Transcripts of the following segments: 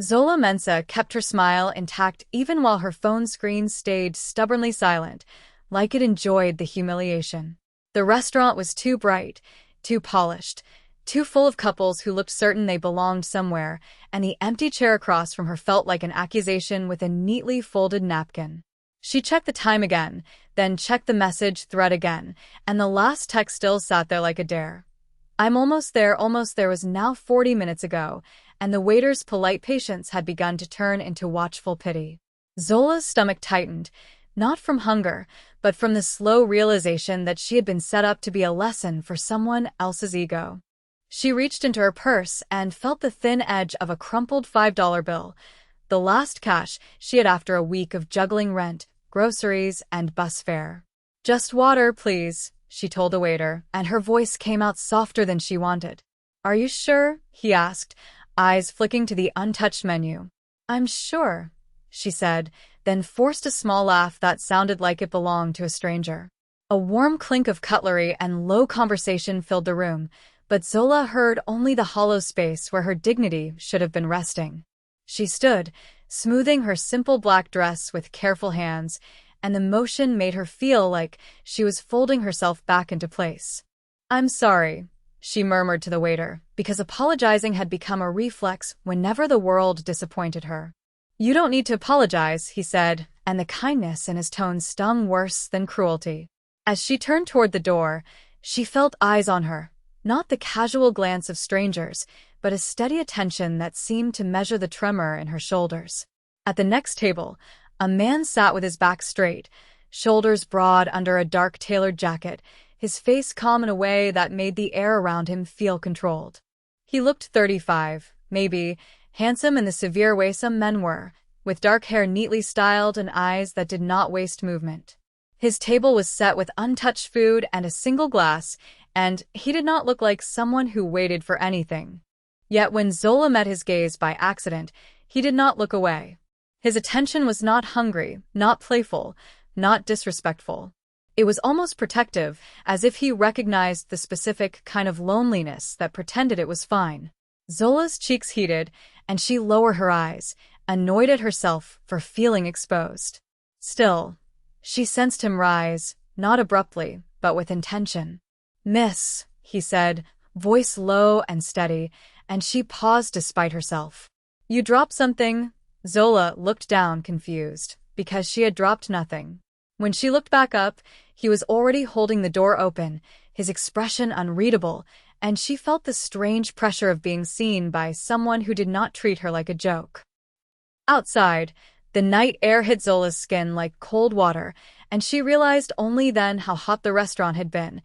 Zola Mensa kept her smile intact even while her phone screen stayed stubbornly silent, like it enjoyed the humiliation. The restaurant was too bright, too polished, too full of couples who looked certain they belonged somewhere, and the empty chair across from her felt like an accusation with a neatly folded napkin. She checked the time again, then checked the message thread again, and the last text still sat there like a dare. I'm almost there was now 40 minutes ago, and the waiter's polite patience had begun to turn into watchful pity. Zola's stomach tightened, not from hunger, but from the slow realization that she had been set up to be a lesson for someone else's ego. She reached into her purse and felt the thin edge of a crumpled $5 bill, the last cash she had after a week of juggling rent, groceries, and bus fare. "Just water, please," she told the waiter, and her voice came out softer than she wanted. "Are you sure?" he asked, eyes flicking to the untouched menu. "I'm sure," she said, then forced a small laugh that sounded like it belonged to a stranger. A warm clink of cutlery and low conversation filled the room, but Zola heard only the hollow space where her dignity should have been resting. She stood, smoothing her simple black dress with careful hands, and the motion made her feel like she was folding herself back into place. "I'm sorry," she murmured to the waiter, because apologizing had become a reflex whenever the world disappointed her. "You don't need to apologize," he said, and the kindness in his tone stung worse than cruelty. As she turned toward the door, she felt eyes on her, not the casual glance of strangers, but a steady attention that seemed to measure the tremor in her shoulders. At the next table, a man sat with his back straight, shoulders broad under a dark tailored jacket, his face calm in a way that made the air around him feel controlled. He looked 35, maybe, handsome in the severe way some men were, with dark hair neatly styled and eyes that did not waste movement. His table was set with untouched food and a single glass, and he did not look like someone who waited for anything. Yet when Zola met his gaze by accident, he did not look away. His attention was not hungry, not playful, not disrespectful. It was almost protective, as if he recognized the specific kind of loneliness that pretended it was fine. Zola's cheeks heated, and she lowered her eyes, annoyed at herself for feeling exposed. Still, she sensed him rise, not abruptly, but with intention. "Miss," he said, voice low and steady, and she paused despite herself. "You dropped something?" Zola looked down, confused, because she had dropped nothing. When she looked back up, he was already holding the door open, his expression unreadable, and she felt the strange pressure of being seen by someone who did not treat her like a joke. Outside, the night air hit Zola's skin like cold water, and she realized only then how hot the restaurant had been,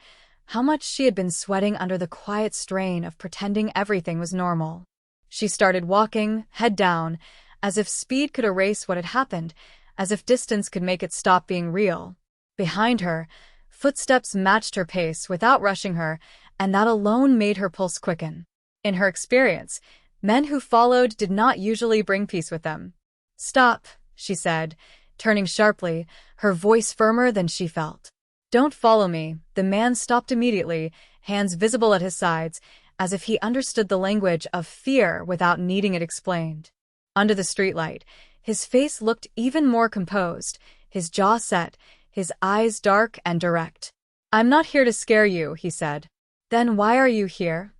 how much she had been sweating under the quiet strain of pretending everything was normal. She started walking, head down, as if speed could erase what had happened, as if distance could make it stop being real. Behind her, footsteps matched her pace without rushing her, and that alone made her pulse quicken. In her experience, men who followed did not usually bring peace with them. "Stop," she said, turning sharply, her voice firmer than she felt. "Don't follow me." The man stopped immediately, hands visible at his sides, as if he understood the language of fear without needing it explained. Under the streetlight, his face looked even more composed, his jaw set, his eyes dark and direct. "I'm not here to scare you," he said. "Then why are you here?"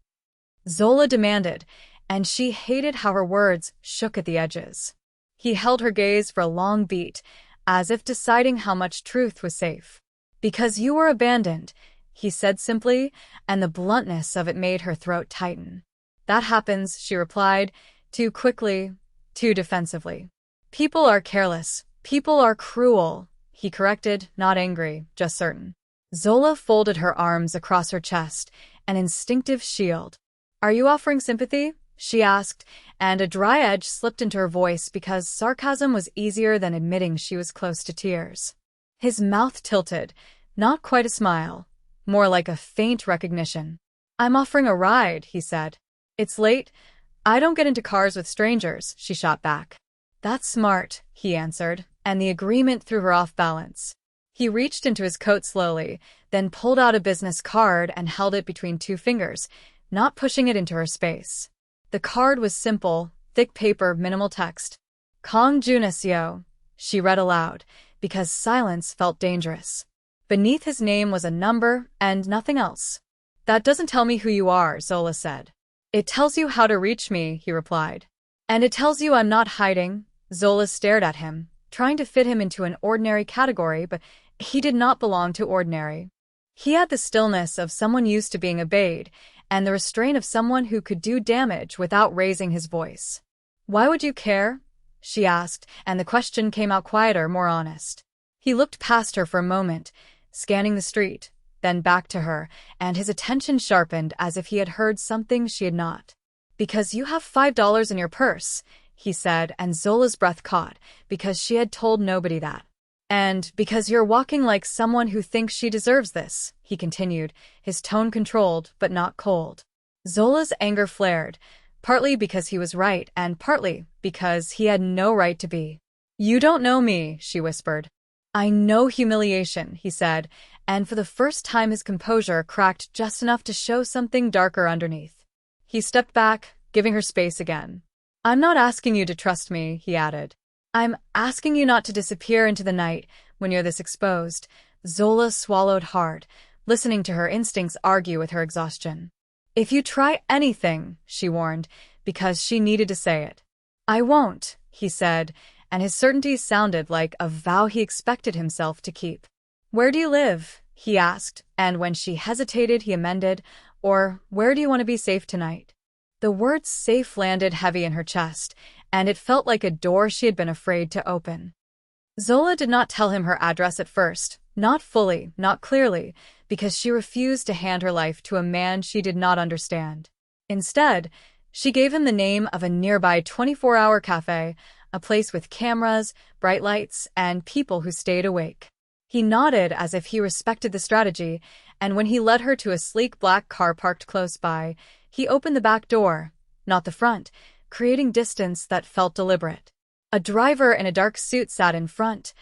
Zola demanded, and she hated how her words shook at the edges. He held her gaze for a long beat, as if deciding how much truth was safe. "Because you were abandoned," he said simply, and the bluntness of it made her throat tighten. "That happens," she replied, too quickly, too defensively. "People are careless. People are cruel," he corrected, not angry, just certain. Zola folded her arms across her chest, an instinctive shield. "Are you offering sympathy?" she asked, and a dry edge slipped into her voice because sarcasm was easier than admitting she was close to tears. His mouth tilted, not quite a smile, more like a faint recognition. "I'm offering a ride," he said. "It's late. I don't get into cars with strangers," she shot back. "That's smart," he answered, and the agreement threw her off balance. He reached into his coat slowly, then pulled out a business card and held it between two fingers, not pushing it into her space. The card was simple, thick paper, minimal text. Kong Junisio, she read aloud, because silence felt dangerous. Beneath his name was a number and nothing else. That doesn't tell me who you are, Zola said. It tells you how to reach me, he replied. And it tells you I'm not hiding. Zola stared at him, trying to fit him into an ordinary category, but he did not belong to ordinary. He had the stillness of someone used to being obeyed, and the restraint of someone who could do damage without raising his voice. Why would you care? She asked, and the question came out quieter, more honest. He looked past her for a moment, scanning the street, then back to her, and his attention sharpened as if he had heard something she had not. Because you have $5 in your purse, he said, and Zola's breath caught, because she had told nobody that. And because you're walking like someone who thinks she deserves this, he continued, his tone controlled but not cold. Zola's anger flared, partly because he was right and partly because he had no right to be. You don't know me, she whispered. I know humiliation, he said, and for the first time his composure cracked just enough to show something darker underneath. He stepped back, giving her space again. I'm not asking you to trust me, he added. I'm asking you not to disappear into the night when you're this exposed. Zola swallowed hard, listening to her instincts argue with her exhaustion. If you try anything, she warned, because she needed to say it. I won't, he said, and his certainty sounded like a vow he expected himself to keep. Where do you live? He asked, and when she hesitated, he amended, or where do you want to be safe tonight? The word safe landed heavy in her chest, and it felt like a door she had been afraid to open. Zola did not tell him her address at first, not fully, not clearly, because she refused to hand her life to a man she did not understand. Instead, she gave him the name of a nearby 24-hour cafe, a place with cameras, bright lights, and people who stayed awake. He nodded as if he respected the strategy, and when he led her to a sleek black car parked close by, he opened the back door, not the front, creating distance that felt deliberate. A driver in a dark suit sat in front,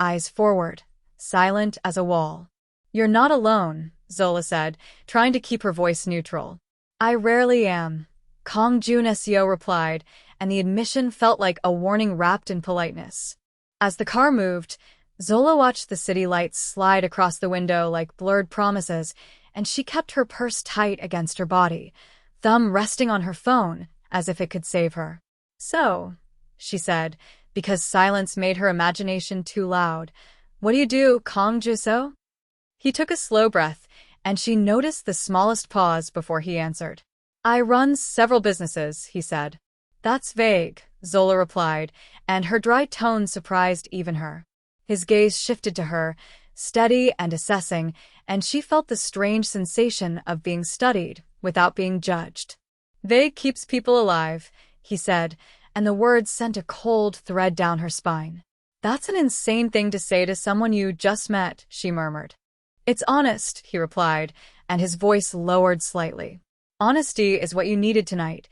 eyes forward, silent as a wall. You're not alone, Zola said, trying to keep her voice neutral. I rarely am, Kong Junesio replied, and the admission felt like a warning wrapped in politeness. As the car moved, Zola watched the city lights slide across the window like blurred promises, and she kept her purse tight against her body, thumb resting on her phone, as if it could save her. So, she said, because silence made her imagination too loud, what do you do, Kong Juso? He took a slow breath, and she noticed the smallest pause before he answered. I run several businesses, he said. That's vague, Zola replied, and her dry tone surprised even her. His gaze shifted to her, steady and assessing, and she felt the strange sensation of being studied without being judged. Vague keeps people alive, he said, and the words sent a cold thread down her spine. That's an insane thing to say to someone you just met, she murmured. It's honest, he replied, and his voice lowered slightly. Honesty is what you needed tonight.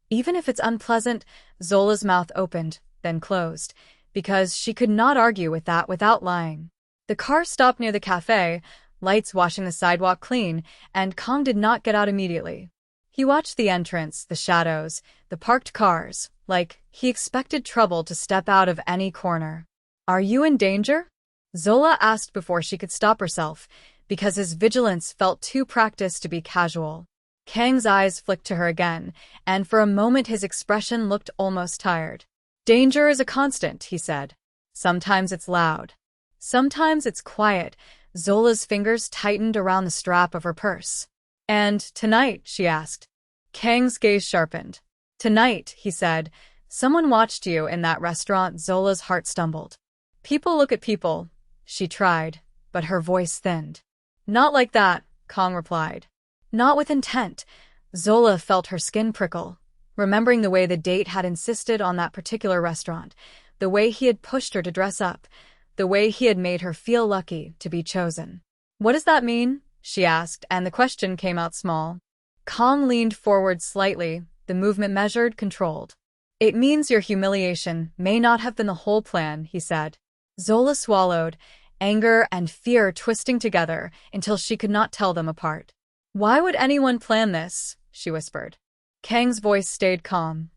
Even if it's unpleasant, Zola's mouth opened, then closed, because she could not argue with that without lying. The car stopped near the cafe, lights washing the sidewalk clean, and Kong did not get out immediately. He watched the entrance, the shadows, the parked cars, like he expected trouble to step out of any corner. Are you in danger? Zola asked before she could stop herself, because his vigilance felt too practiced to be casual. Kang's eyes flicked to her again, and for a moment his expression looked almost tired. Danger is a constant, he said. Sometimes it's loud. Sometimes it's quiet. Zola's fingers tightened around the strap of her purse. And tonight, she asked. Kang's gaze sharpened. Tonight, he said, someone watched you in that restaurant. Zola's heart stumbled. People look at people, she tried, but her voice thinned. Not like that, Kong replied. Not with intent. Zola felt her skin prickle, remembering the way the date had insisted on that particular restaurant, the way he had pushed her to dress up, the way he had made her feel lucky to be chosen. What does that mean? She asked, and the question came out small. Kong leaned forward slightly, the movement measured, controlled. It means your humiliation may not have been the whole plan, he said. Zola swallowed, anger and fear twisting together until she could not tell them apart. Why would anyone plan this? She whispered. Kang's voice stayed calm.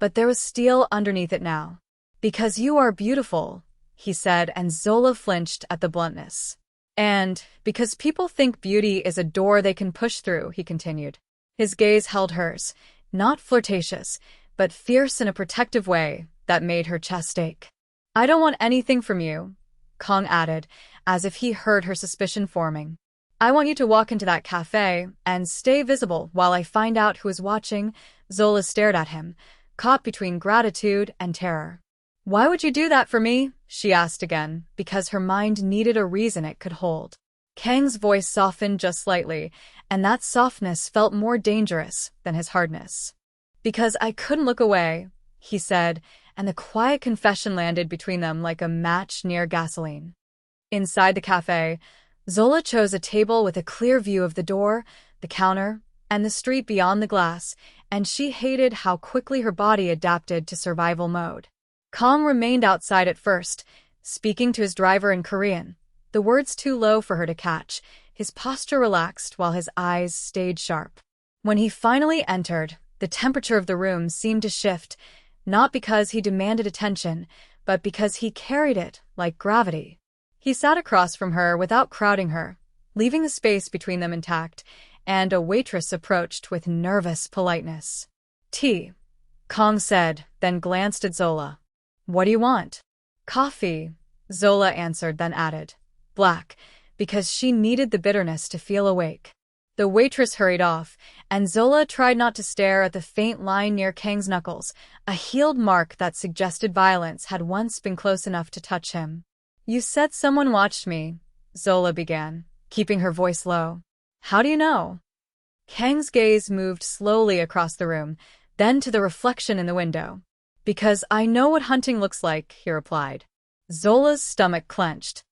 but there was steel underneath it now. "Because you are beautiful," he said, and Zola flinched at the bluntness. "And because people think beauty is a door they can push through," he continued. His gaze held hers, not flirtatious, but fierce in a protective way that made her chest ache. "I don't want anything from you," Kong added, as if he heard her suspicion forming. "I want you to walk into that cafe and stay visible while I find out who is watching." Zola stared at him, caught between gratitude and terror. "Why would you do that for me?" she asked again, because her mind needed a reason it could hold. Kang's voice softened just slightly, and that softness felt more dangerous than his hardness. "Because I couldn't look away," he said, and the quiet confession landed between them like a match near gasoline. Inside the cafe, Zola chose a table with a clear view of the door, the counter, and the street beyond the glass, and she hated how quickly her body adapted to survival mode. Kong remained outside at first, speaking to his driver in Korean, the words too low for her to catch. His posture relaxed while his eyes stayed sharp. When he finally entered, the temperature of the room seemed to shift, not because he demanded attention, but because he carried it like gravity. He sat across from her without crowding her, leaving the space between them intact, and a waitress approached with nervous politeness. "Tea," Kong said, then glanced at Zola. "What do you want?" "Coffee," Zola answered, then added, "Black," because she needed the bitterness to feel awake. The waitress hurried off, and Zola tried not to stare at the faint line near Kang's knuckles, a healed mark that suggested violence had once been close enough to touch him. "You said someone watched me," Zola began, keeping her voice low. "How do you know?" Kang's gaze moved slowly across the room, then to the reflection in the window. "Because I know what hunting looks like," he replied. Zola's stomach clenched.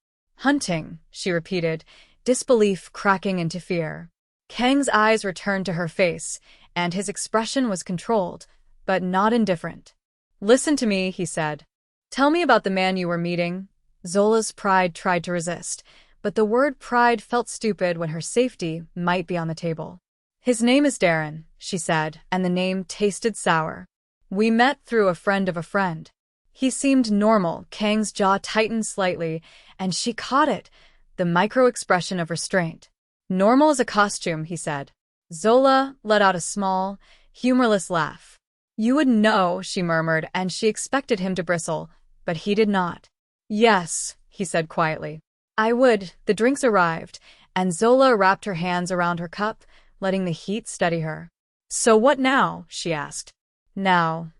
"Hunting," she repeated, disbelief cracking into fear. Kang's eyes returned to her face, and his expression was controlled, but not indifferent. "Listen to me," he said. "Tell me about the man you were meeting." Zola's pride tried to resist, but the word pride felt stupid when her safety might be on the table. "His name is Darren," she said, and the name tasted sour. "We met through a friend of a friend." He seemed normal. Kang's jaw tightened slightly, and she caught it, the micro-expression of restraint. "Normal as a costume," he said. Zola let out a small, humorless laugh. "You would know," she murmured, and she expected him to bristle, but he did not. "Yes," he said quietly. "I would." The drinks arrived, and Zola wrapped her hands around her cup, letting the heat steady her. "So what now?" she asked. "Now,"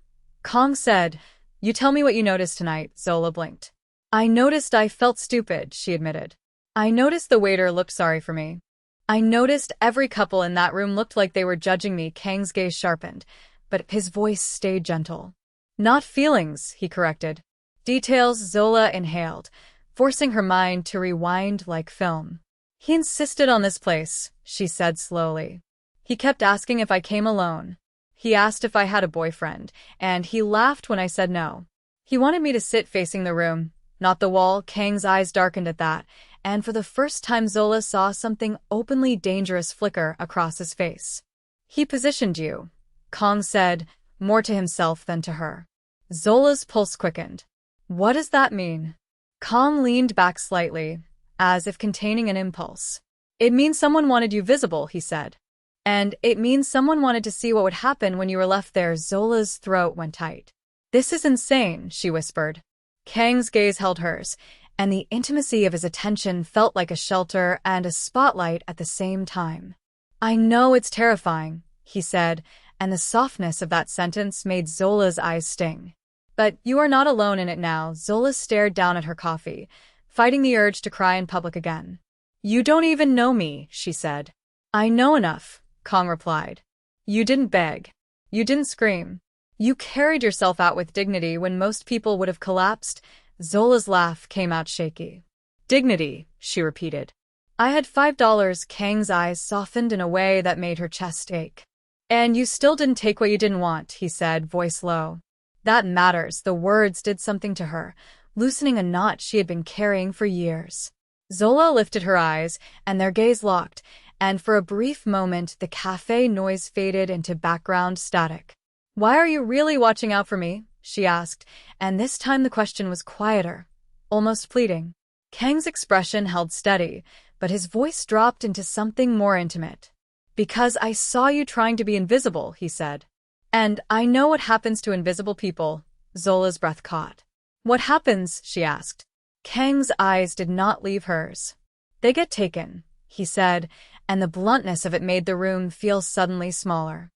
Kong said. "You tell me what you noticed tonight." Zola blinked. "I noticed I felt stupid," she admitted. "I noticed the waiter looked sorry for me. I noticed every couple in that room looked like they were judging me." Kang's gaze sharpened, but his voice stayed gentle. "Not feelings," he corrected. "Details." Zola inhaled, forcing her mind to rewind like film. "He insisted on this place," she said slowly. "He kept asking if I came alone. He asked if I had a boyfriend, and he laughed when I said no. He wanted me to sit facing the room, not the wall." Kang's eyes darkened at that, and for the first time Zola saw something openly dangerous flicker across his face. "He positioned you," Kong said, more to himself than to her. Zola's pulse quickened. "What does that mean?" Kong leaned back slightly, as if containing an impulse. "It means someone wanted you visible," he said. "And it means someone wanted to see what would happen when you were left there." Zola's throat went tight. "This is insane," she whispered. Kang's gaze held hers, and the intimacy of his attention felt like a shelter and a spotlight at the same time. "I know it's terrifying," he said, and the softness of that sentence made Zola's eyes sting. "But you are not alone in it now." Zola stared down at her coffee, fighting the urge to cry in public again. "You don't even know me," she said. "I know enough," Kong replied. "You didn't beg. You didn't scream. You carried yourself out with dignity when most people would have collapsed." Zola's laugh came out shaky. "Dignity," she repeated. "I had $5. Kang's eyes softened in a way that made her chest ache. "And you still didn't take what you didn't want," he said, voice low. "That matters." The words did something to her, loosening a knot she had been carrying for years. Zola lifted her eyes, and their gaze locked, and for a brief moment the cafe noise faded into background static. Why are you really watching out for me? She asked, and this time the question was quieter, almost pleading. Kang's expression held steady, but his voice dropped into something more intimate. Because I saw you trying to be invisible, he said. And I know what happens to invisible people. Zola's breath caught. What happens? She asked. Kang's eyes did not leave hers. They get taken, he said, and the bluntness of it made the room feel suddenly smaller.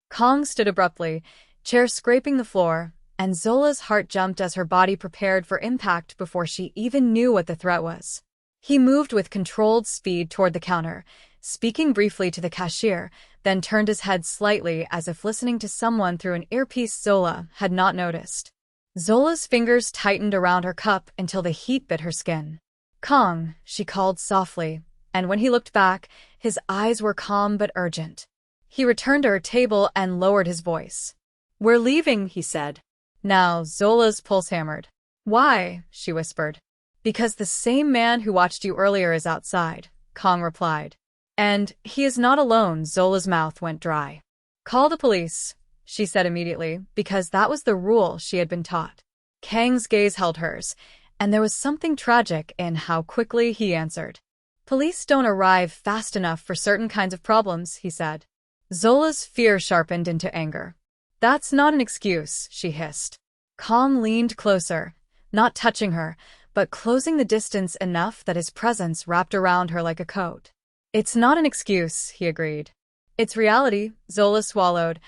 Kang stood abruptly, chair scraping the floor, and Zola's heart jumped as her body prepared for impact before she even knew what the threat was. He moved with controlled speed toward the counter, speaking briefly to the cashier, then turned his head slightly as if listening to someone through an earpiece Zola had not noticed. Zola's fingers tightened around her cup until the heat bit her skin. Kang, she called softly, and when he looked back, his eyes were calm but urgent. He returned to her table and lowered his voice. We're leaving, he said. Now, Zola's pulse hammered. Why? She whispered. Because the same man who watched you earlier is outside, Kang replied. And he is not alone. Zola's mouth went dry. Call the police, she said immediately, because that was the rule she had been taught. Kang's gaze held hers, and there was something tragic in how quickly he answered. Police don't arrive fast enough for certain kinds of problems, he said. Zola's fear sharpened into anger. That's not an excuse, she hissed. Kang leaned closer, not touching her, but closing the distance enough that his presence wrapped around her like a coat. It's not an excuse, he agreed. It's reality, Zola swallowed,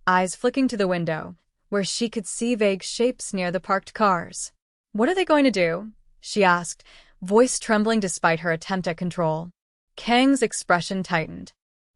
eyes flicking to the window, where she could see vague shapes near the parked cars. What are they going to do? She asked, voice trembling despite her attempt at control. Kang's expression tightened.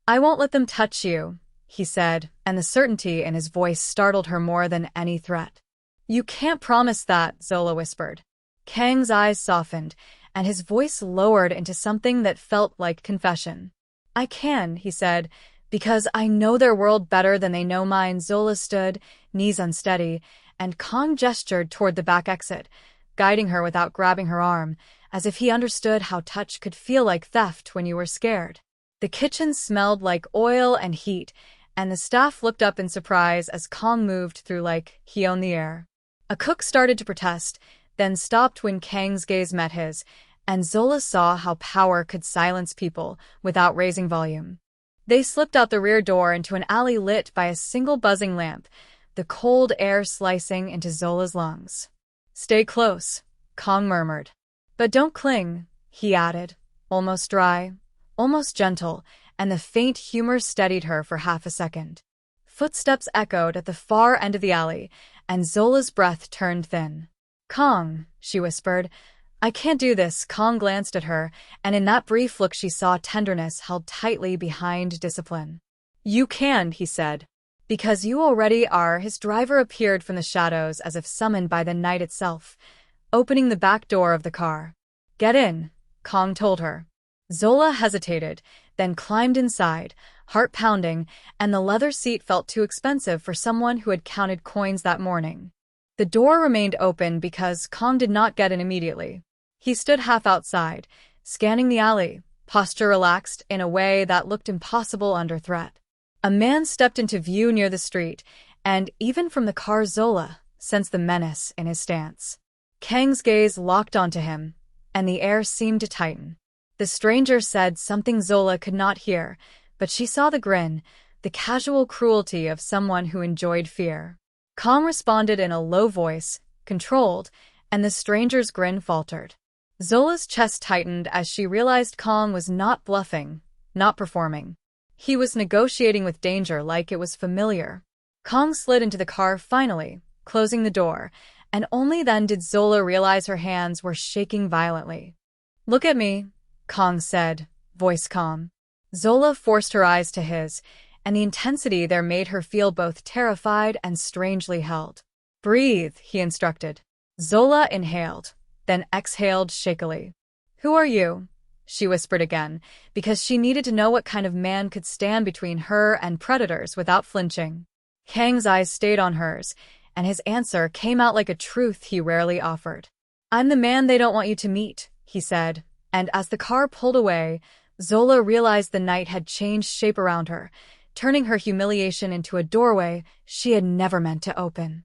I won't let them touch you, he said, and the certainty in his voice startled her more than any threat. You can't promise that, Zola whispered. Kang's eyes softened, and his voice lowered into something that felt like confession. I can, he said, because I know their world better than they know mine. Zola stood, knees unsteady, and Kang gestured toward the back exit, guiding her without grabbing her arm, as if he understood how touch could feel like theft when you were scared. The kitchen smelled like oil and heat, and the staff looked up in surprise as Kang moved through like he owned the air. A cook started to protest, then stopped when Kang's gaze met his, and Zola saw how power could silence people without raising volume. They slipped out the rear door into an alley lit by a single buzzing lamp, the cold air slicing into Zola's lungs. Stay close, Kang murmured. But don't cling, he added, almost dry, almost gentle, and the faint humor steadied her for half a second. Footsteps echoed at the far end of the alley, and Zola's breath turned thin. Kang, she whispered. I can't do this. Kang glanced at her, and in that brief look she saw tenderness held tightly behind discipline. You can, he said. Because you already are. His driver appeared from the shadows as if summoned by the night itself, opening the back door of the car. Get in, Kang told her. Zola hesitated, then climbed inside, heart pounding, and the leather seat felt too expensive for someone who had counted coins that morning. The door remained open because Kang did not get in immediately. He stood half outside, scanning the alley, posture relaxed in a way that looked impossible under threat. A man stepped into view near the street, and even from the car Zola sensed the menace in his stance. Kang's gaze locked onto him, and the air seemed to tighten. The stranger said something Zola could not hear, but she saw the grin, the casual cruelty of someone who enjoyed fear. Kang responded in a low voice, controlled, and the stranger's grin faltered. Zola's chest tightened as she realized Kang was not bluffing, not performing. He was negotiating with danger like it was familiar. Kang slid into the car finally, closing the door, and only then did Zola realize her hands were shaking violently. Look at me, Kang said, voice calm. Zola forced her eyes to his, and the intensity there made her feel both terrified and strangely held. Breathe, he instructed. Zola inhaled, then exhaled shakily. Who are you? She whispered again, because she needed to know what kind of man could stand between her and predators without flinching. Kang's eyes stayed on hers, and his answer came out like a truth he rarely offered. I'm the man they don't want you to meet, he said, and as the car pulled away, Zola realized the night had changed shape around her, turning her humiliation into a doorway she had never meant to open.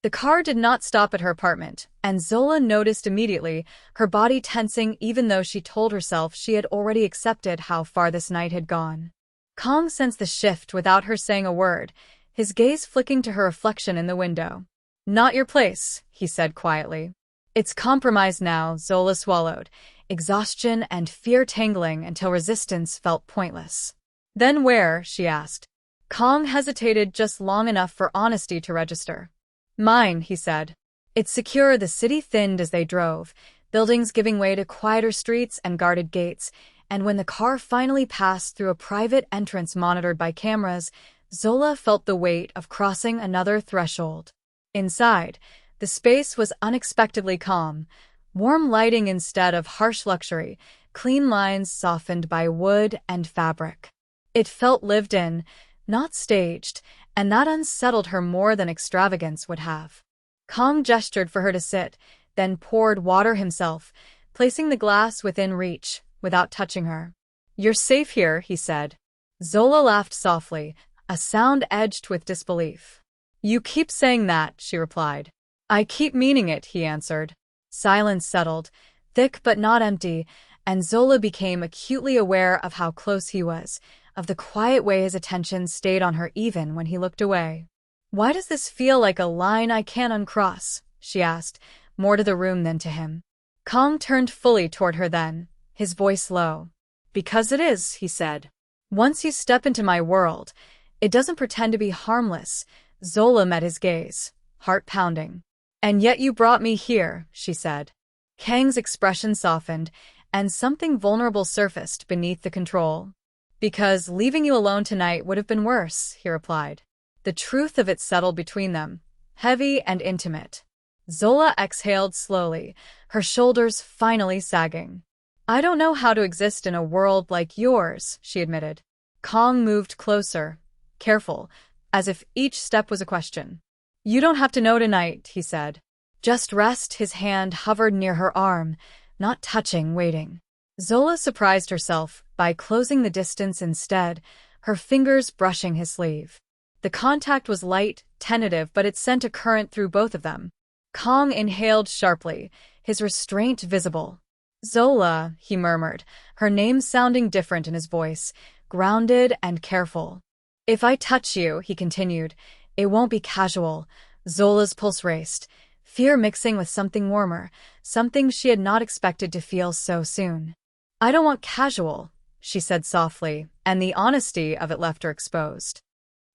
The car did not stop at her apartment, and Zola noticed immediately, her body tensing even though she told herself she had already accepted how far this night had gone. Kong sensed the shift without her saying a word, his gaze flicking to her reflection in the window. "Not your place," he said quietly. "It's compromised now," Zola swallowed, exhaustion and fear tangling until resistance felt pointless. "Then where?" she asked. Kong hesitated just long enough for honesty to register. "Mine," he said. "It's secure." The city thinned as they drove, buildings giving way to quieter streets and guarded gates, and when the car finally passed through a private entrance monitored by cameras, Zola felt the weight of crossing another threshold. Inside, the space was unexpectedly calm, warm lighting instead of harsh luxury, clean lines softened by wood and fabric. It felt lived in, not staged, and that unsettled her more than extravagance would have. Kong gestured for her to sit, then poured water himself, placing the glass within reach, without touching her. "You're safe here," he said. Zola laughed softly, a sound edged with disbelief. "You keep saying that," she replied. "I keep meaning it," he answered. Silence settled, thick but not empty, and Zola became acutely aware of how close he was, of the quiet way his attention stayed on her even when he looked away. "Why does this feel like a line I can't uncross?" she asked, more to the room than to him. Kong turned fully toward her then, his voice low. "Because it is," he said. "Once you step into my world, it doesn't pretend to be harmless." Zola met his gaze, heart pounding. "And yet you brought me here," she said. Kang's expression softened, and something vulnerable surfaced beneath the control. "Because leaving you alone tonight would have been worse," he replied. The truth of it settled between them, heavy and intimate. Zola exhaled slowly, her shoulders finally sagging. "I don't know how to exist in a world like yours," she admitted. Kong moved closer, careful, as if each step was a question. "You don't have to know tonight," he said. "Just rest." His hand hovered near her arm, not touching, waiting. Zola surprised herself by closing the distance instead, her fingers brushing his sleeve. The contact was light, tentative, but it sent a current through both of them. Kong inhaled sharply, his restraint visible. "Zola," he murmured, her name sounding different in his voice, grounded and careful. "If I touch you," he continued, "it won't be casual." Zola's pulse raced, fear mixing with something warmer, something she had not expected to feel so soon. "I don't want casual," she said softly, and the honesty of it left her exposed.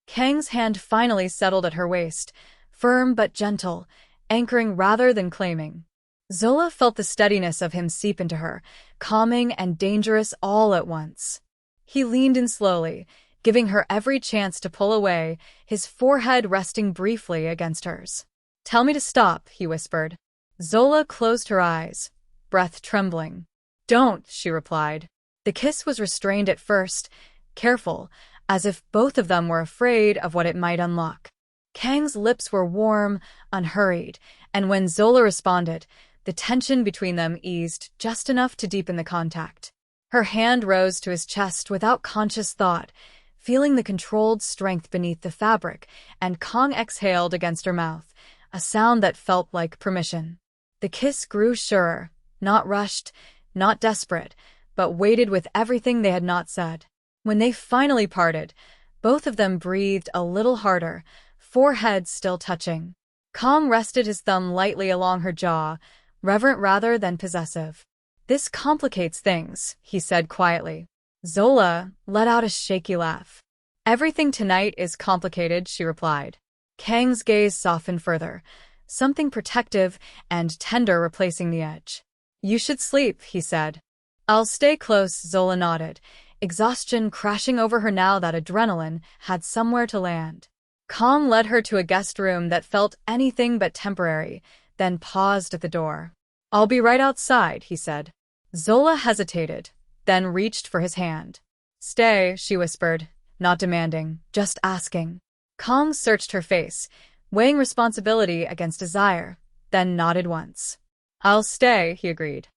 Kang's hand finally settled at her waist, firm but gentle, anchoring rather than claiming. Zola felt the steadiness of him seep into her, calming and dangerous all at once. He leaned in slowly, giving her every chance to pull away, his forehead resting briefly against hers. "Tell me to stop," he whispered. Zola closed her eyes, breath trembling. "Don't," she replied. The kiss was restrained at first, careful, as if both of them were afraid of what it might unlock. Kang's lips were warm, unhurried, and when Zola responded, the tension between them eased just enough to deepen the contact. Her hand rose to his chest without conscious thought, feeling the controlled strength beneath the fabric, and Kong exhaled against her mouth, a sound that felt like permission. The kiss grew surer, not rushed, not desperate, but weighted with everything they had not said. When they finally parted, both of them breathed a little harder, foreheads still touching. Kong rested his thumb lightly along her jaw, reverent rather than possessive. "This complicates things," he said quietly. Zola let out a shaky laugh. "Everything tonight is complicated," she replied. Kang's gaze softened further, something protective and tender replacing the edge. "You should sleep," he said. "I'll stay close," Zola nodded, exhaustion crashing over her now that adrenaline had somewhere to land. Kong led her to a guest room that felt anything but temporary, then paused at the door. "I'll be right outside," he said. Zola hesitated, then reached for his hand. "Stay," she whispered, not demanding, just asking. Kong searched her face, weighing responsibility against desire, then nodded once. "I'll stay," he agreed.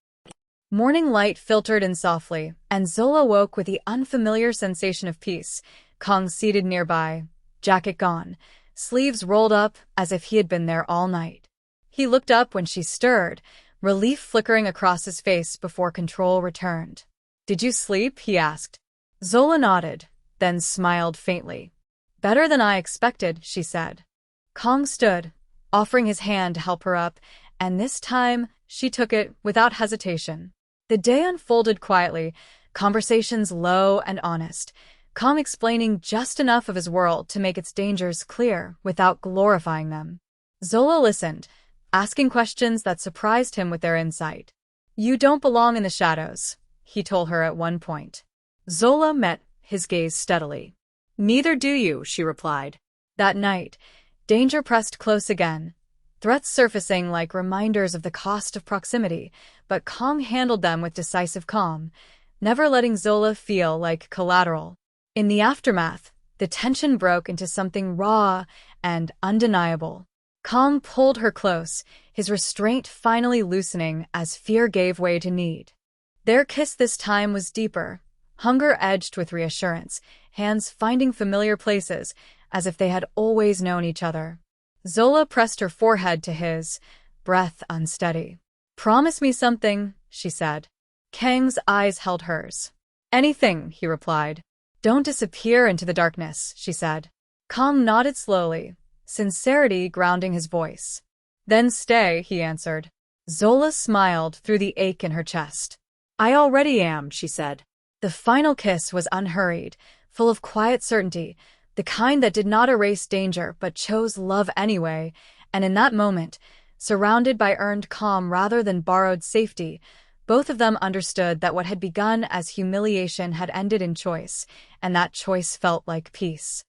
Morning light filtered in softly, and Zola woke with the unfamiliar sensation of peace, Kong seated nearby, jacket gone, sleeves rolled up as if he had been there all night. He looked up when she stirred, relief flickering across his face before control returned. "Did you sleep?" he asked. Zola nodded, then smiled faintly. "Better than I expected," she said. Kong stood, offering his hand to help her up, and this time she took it without hesitation. The day unfolded quietly, conversations low and honest, Kong explaining just enough of his world to make its dangers clear without glorifying them. Zola listened, asking questions that surprised him with their insight. "You don't belong in the shadows," he told her at one point. Zola met his gaze steadily. "Neither do you," she replied. That night, danger pressed close again, threats surfacing like reminders of the cost of proximity, but Kong handled them with decisive calm, never letting Zola feel like collateral. In the aftermath, the tension broke into something raw and undeniable. Kong pulled her close, his restraint finally loosening as fear gave way to need. Their kiss this time was deeper, hunger edged with reassurance, hands finding familiar places, as if they had always known each other. Zola pressed her forehead to his, breath unsteady. "Promise me something," she said. Kang's eyes held hers. "Anything," he replied. "Don't disappear into the darkness," she said. Kong nodded slowly, sincerity grounding his voice. "Then stay," he answered. Zola smiled through the ache in her chest. "I already am," she said. The final kiss was unhurried, full of quiet certainty, the kind that did not erase danger but chose love anyway, and in that moment, surrounded by earned calm rather than borrowed safety, both of them understood that what had begun as humiliation had ended in choice, and that choice felt like peace.